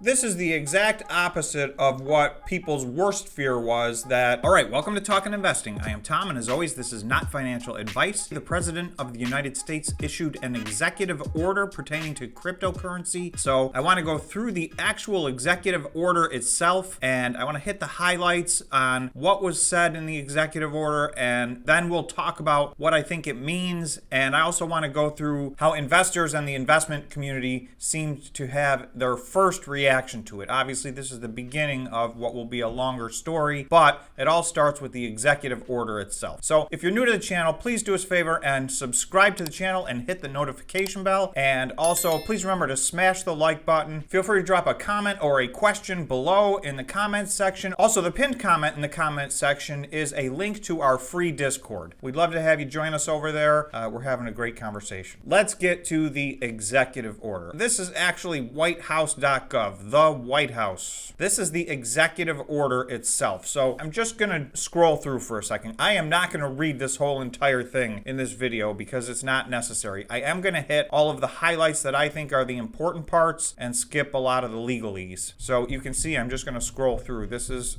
This is the exact opposite of what people's worst fear was that... All right, welcome to Talkin' Investing. I am Tom, and as always, this is not financial advice. The President of the United States issued an executive order pertaining to cryptocurrency. So I want to go through the actual executive order itself, and I want to hit the highlights on what was said in the executive order, and then we'll talk about what I think it means. And I also want to go through how investors and the investment community seemed to have their first reaction to it. Obviously, this is the beginning of what will be a longer story, but it all starts with the executive order itself. So if you're new to the channel, please do us a favor and subscribe to the channel and hit the notification bell. And also, please remember to smash the like button. Feel free to drop a comment or a question below in the comments section. Also, the pinned comment in the comments section is a link to our free Discord. We'd love to have you join us over there. We're having a great conversation. Let's get to the executive order. This is actually whitehouse.gov. The White House. This is the executive order itself. So I'm just going to scroll through for a second. I am not going to read this whole entire thing in this video because it's not necessary. I am going to hit all of the highlights that I think are the important parts and skip a lot of the legalese. So you can see I'm just going to scroll through. This is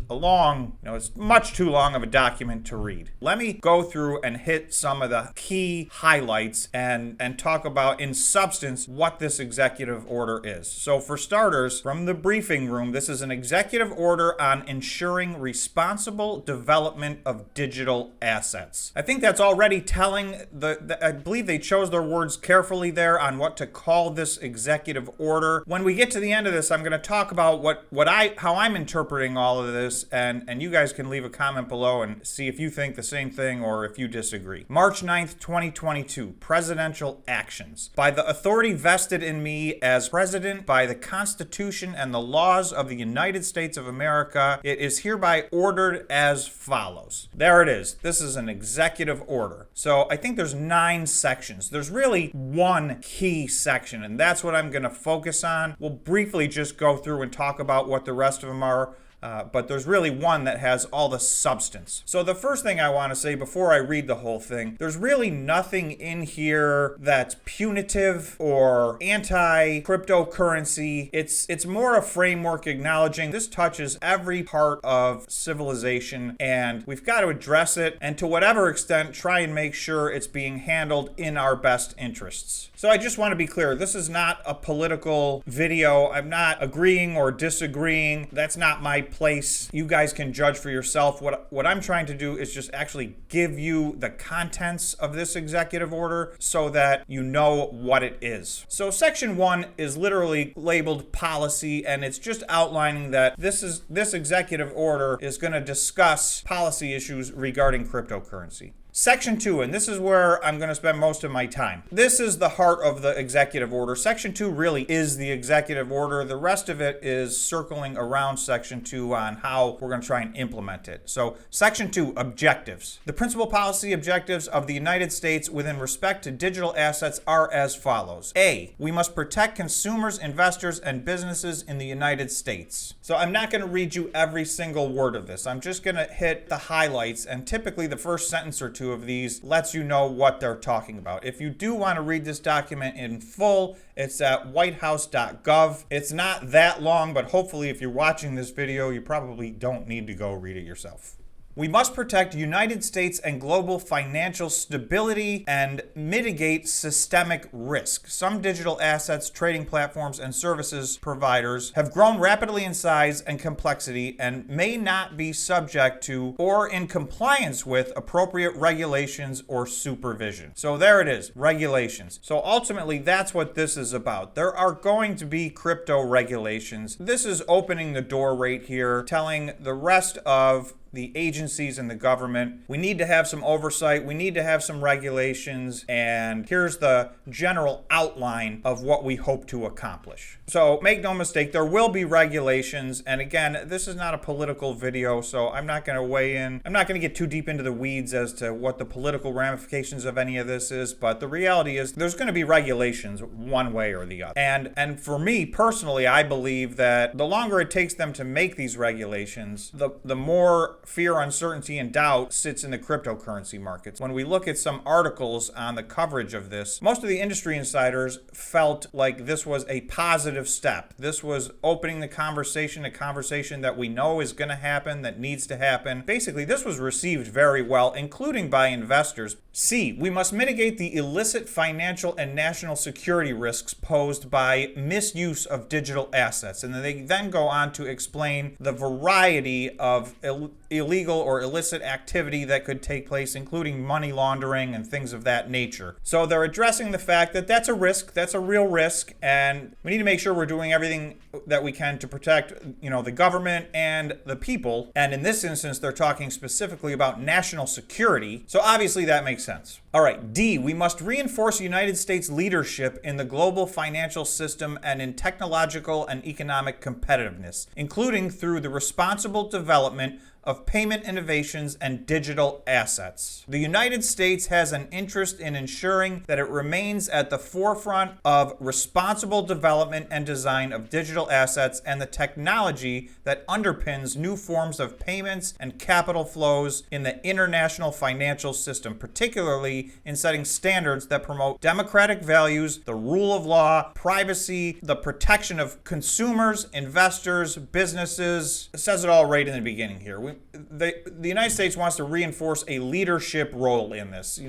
a long, it's much too long of a document to read. Let me go through and hit some of the key highlights and talk about in substance what this executive order is. So for starters, from the briefing room, this is an executive order on ensuring responsible development of digital assets. I think that's already telling. I believe they chose their words carefully there on what to call this executive order. When we get to the end of this, I'm going to talk about how I'm interpreting all of this, and you guys can leave a comment below and see if you think the same thing or if you disagree. March 9th, 2022, presidential actions. By the authority vested in me as president by the Constitution and the laws of the United States of America, it is hereby ordered as follows. There it is. This is an executive order. So I think there's 9 sections. There's really one key section, and that's what I'm going to focus on. We'll briefly just go through and talk about what the rest of them are. But there's really one that has all the substance. So the first thing I want to say before I read the whole thing, there's really nothing in here that's punitive or anti-cryptocurrency. It's more a framework acknowledging this touches every part of civilization, and we've got to address it, and to whatever extent, try and make sure it's being handled in our best interests. So I just want to be clear, this is not a political video. I'm not agreeing or disagreeing. That's not my place. You guys can judge for yourself. What I'm trying to do is just actually give you the contents of this executive order so that you know what it is. So section 1 is literally labeled policy, and it's just outlining that this executive order is going to discuss policy issues regarding cryptocurrency. Section 2, and this is where I'm going to spend most of my time. This is the heart of the executive order. Section 2 really is the executive order. The rest of it is circling around Section 2 on how we're going to try and implement it. So Section 2, objectives. The principal policy objectives of the United States within respect to digital assets are as follows. A, we must protect consumers, investors, and businesses in the United States. So I'm not going to read you every single word of this. I'm just going to hit the highlights, and typically the first sentence or two of these lets you know what they're talking about. If you do want to read this document in full, it's at whitehouse.gov. It's not that long, but hopefully if you're watching this video, you probably don't need to go read it yourself. We must protect United States and global financial stability and mitigate systemic risk. Some digital assets, trading platforms, and services providers have grown rapidly in size and complexity and may not be subject to or in compliance with appropriate regulations or supervision. So there it is, regulations. So ultimately, that's what this is about. There are going to be crypto regulations. This is opening the door right here, telling the rest of the agencies and the government, we need to have some oversight, we need to have some regulations, and here's the general outline of what we hope to accomplish. So make no mistake, there will be regulations, and again, this is not a political video, so I'm not going to weigh in. I'm not going to get too deep into the weeds as to what the political ramifications of any of this is, but the reality is there's going to be regulations one way or the other. And for me personally, I believe that the longer it takes them to make these regulations, the more fear, uncertainty, and doubt sits in the cryptocurrency markets. When we look at some articles on the coverage of this, most of the industry insiders felt like this was a positive step. This was opening the conversation, a conversation that we know is going to happen, that needs to happen. Basically, this was received very well, including by investors. C, we must mitigate the illicit financial and national security risks posed by misuse of digital assets. And they then go on to explain the variety of illegal or illicit activity that could take place, including money laundering and things of that nature. So they're addressing the fact that that's a risk, that's a real risk, and we need to make sure we're doing everything that we can to protect, the government and the people. And in this instance, they're talking specifically about national security. So obviously that makes sense. All right, D, we must reinforce United States leadership in the global financial system and in technological and economic competitiveness, including through the responsible development of payment innovations and digital assets. The United States has an interest in ensuring that it remains at the forefront of responsible development and design of digital assets and the technology that underpins new forms of payments and capital flows in the international financial system, particularly in setting standards that promote democratic values, the rule of law, privacy, the protection of consumers, investors, businesses. It says it all right in the beginning here. The United States wants to reinforce a leadership role in this.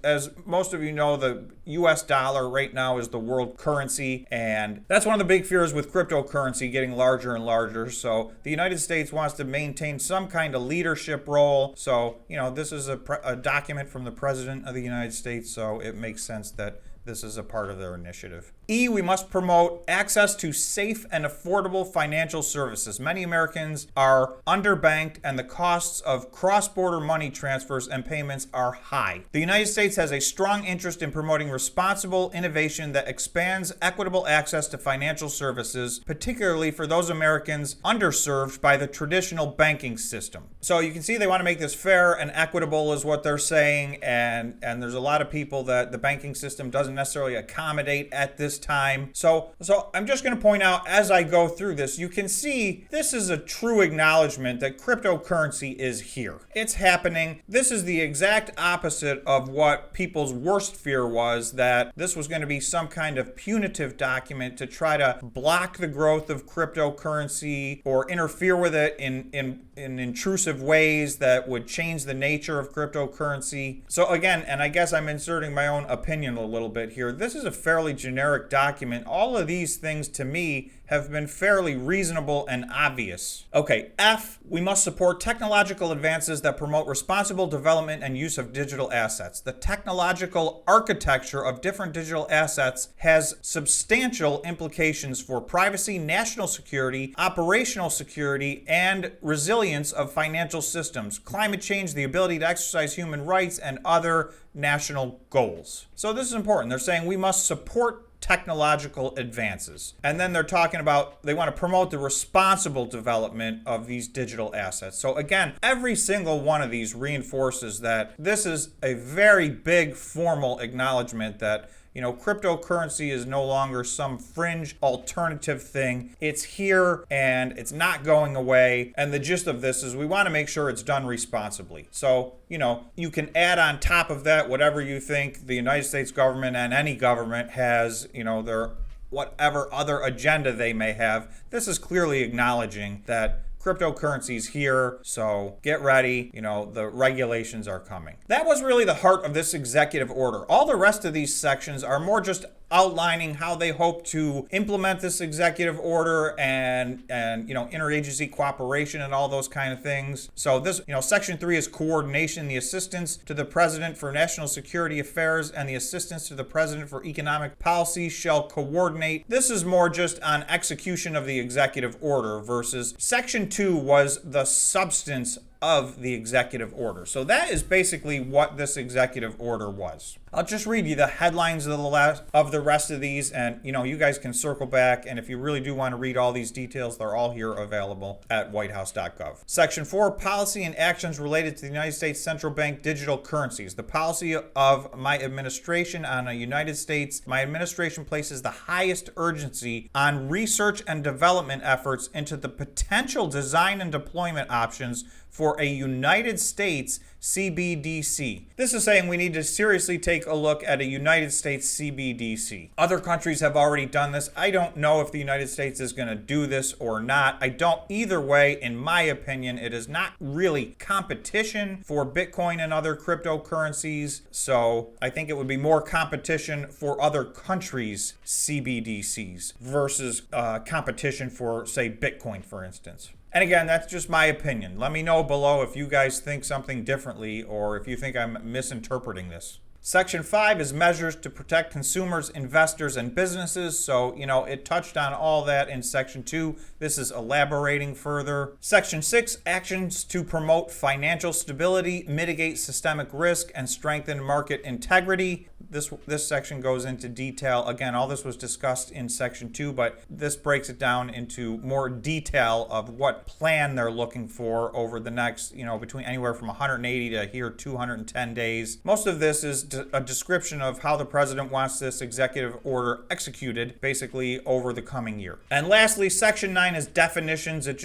As most of you know, the US dollar right now is the world currency, and that's one of the big fears with cryptocurrency getting larger and larger. So the United States wants to maintain some kind of leadership role. So, this is a document from the President of the United States, so it makes sense that this is a part of their initiative. E, we must promote access to safe and affordable financial services. Many Americans are underbanked and the costs of cross-border money transfers and payments are high. The United States has a strong interest in promoting responsible innovation that expands equitable access to financial services, particularly for those Americans underserved by the traditional banking system. So you can see they want to make this fair and equitable is what they're saying, and there's a lot of people that the banking system doesn't necessarily accommodate at this time. So I'm just going to point out as I go through this, you can see this is a true acknowledgement that cryptocurrency is here. It's happening. This is the exact opposite of what people's worst fear was, that this was going to be some kind of punitive document to try to block the growth of cryptocurrency or interfere with it in intrusive ways that would change the nature of cryptocurrency. So again, and I guess I'm inserting my own opinion a little bit here, this is a fairly generic document. All of these things to me have been fairly reasonable and obvious. Okay, F, we must support technological advances that promote responsible development and use of digital assets. The technological architecture of different digital assets has substantial implications for privacy, national security, operational security, and resilience of financial systems, climate change, the ability to exercise human rights, and other national goals. So this is important. They're saying we must support technological advances. And then they're talking about they want to promote the responsible development of these digital assets. So again, every single one of these reinforces that this is a very big formal acknowledgement that cryptocurrency is no longer some fringe alternative thing. It's here and it's not going away. And the gist of this is we want to make sure it's done responsibly. So, you can add on top of that whatever you think the United States government and any government has, their whatever other agenda they may have. This is clearly acknowledging that cryptocurrency's here, so get ready. The regulations are coming. That was really the heart of this executive order. All the rest of these sections are more just outlining how they hope to implement this executive order and interagency cooperation and all those kind of things. So this, section 3 is coordination, the assistance to the president for national security affairs and the assistance to the president for economic policy shall coordinate. This is more just on execution of the executive order versus section 2 was the substance of the executive order. So that is basically what this executive order was. I'll just read you the headlines of the rest of these, and you guys can circle back, and if you really do want to read all these details, they're all here available at whitehouse.gov. Section 4, policy and actions related to the United States Central Bank digital currencies. The policy of my administration on my administration places the highest urgency on research and development efforts into the potential design and deployment options for a United States CBDC. This is saying we need to seriously take a look at a United States CBDC. Other countries have already done this. I don't know if the United States is going to do this or not. I don't. Either way, in my opinion, it is not really competition for Bitcoin and other cryptocurrencies. So I think it would be more competition for other countries' CBDCs versus competition for, say, Bitcoin, for instance. And again, that's just my opinion. Let me know below if you guys think something differently or if you think I'm misinterpreting this. Section 5 is measures to protect consumers, investors, and businesses. So, it touched on all that in Section 2. This is elaborating further. Section 6, actions to promote financial stability, mitigate systemic risk, and strengthen market integrity. This section goes into detail. Again, all this was discussed in Section 2, but this breaks it down into more detail of what plan they're looking for over the next, between anywhere from 180 to here 210 days. Most of this is a description of how the president wants this executive order executed, basically over the coming year. And lastly, Section 9 is definitions. this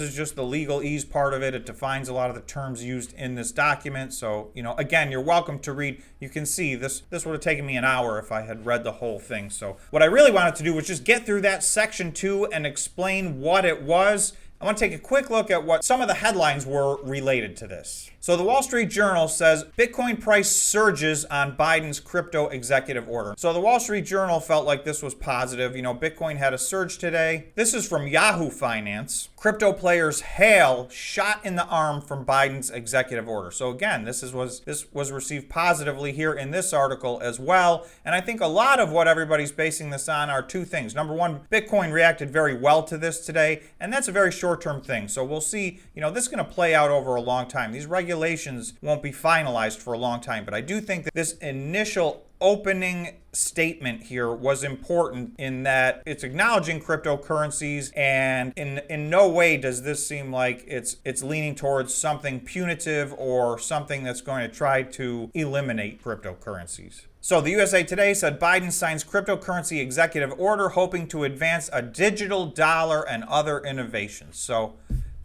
is just the legalese part of it. It defines a lot of the terms used in this document. So, again, you're welcome to read. You can see this would have taken me an hour if I had read the whole thing. So what I really wanted to do was just get through that Section 2 and explain what it was. I want to take a quick look at what some of the headlines were related to this. So the Wall Street Journal says Bitcoin price surges on Biden's crypto executive order. So the Wall Street Journal felt like this was positive. Bitcoin had a surge today. This is from Yahoo Finance. Crypto players hail shot in the arm from Biden's executive order. So again, this was received positively here in this article as well. And I think a lot of what everybody's basing this on are two things. Number one, Bitcoin reacted very well to this today, and that's a very short-term thing. So we'll see, this is going to play out over a long time. These regulations won't be finalized for a long time, but I do think that this initial opening statement here was important in that it's acknowledging cryptocurrencies, and in no way does this seem like it's leaning towards something punitive or something that's going to try to eliminate cryptocurrencies. So the USA Today said Biden signs cryptocurrency executive order hoping to advance a digital dollar and other innovations. So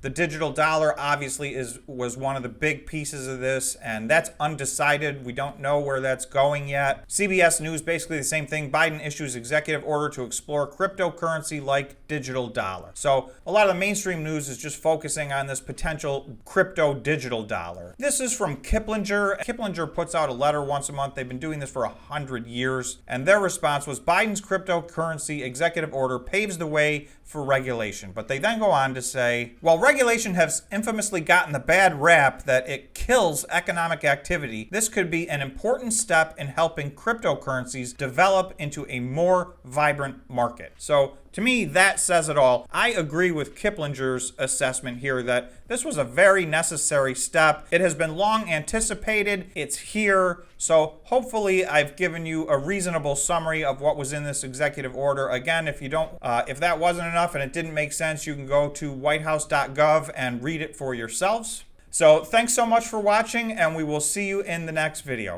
the digital dollar obviously was one of the big pieces of this, and that's undecided. We don't know where that's going yet. CBS News, basically the same thing. Biden issues executive order to explore cryptocurrency like digital dollar. So a lot of the mainstream news is just focusing on this potential crypto digital dollar. This is from Kiplinger. Kiplinger puts out a letter once a month. They've been doing this for 100 years, and their response was Biden's cryptocurrency executive order paves the way for regulation. But they then go on to say, while regulation has infamously gotten the bad rap that it kills economic activity, this could be an important step in helping cryptocurrencies develop into a more vibrant market. So to me, that says it all. I agree with Kiplinger's assessment here that this was a very necessary step. It has been long anticipated. It's here. So hopefully I've given you a reasonable summary of what was in this executive order. Again, if that wasn't enough and it didn't make sense, you can go to whitehouse.gov and read it for yourselves. So thanks so much for watching, and we will see you in the next video.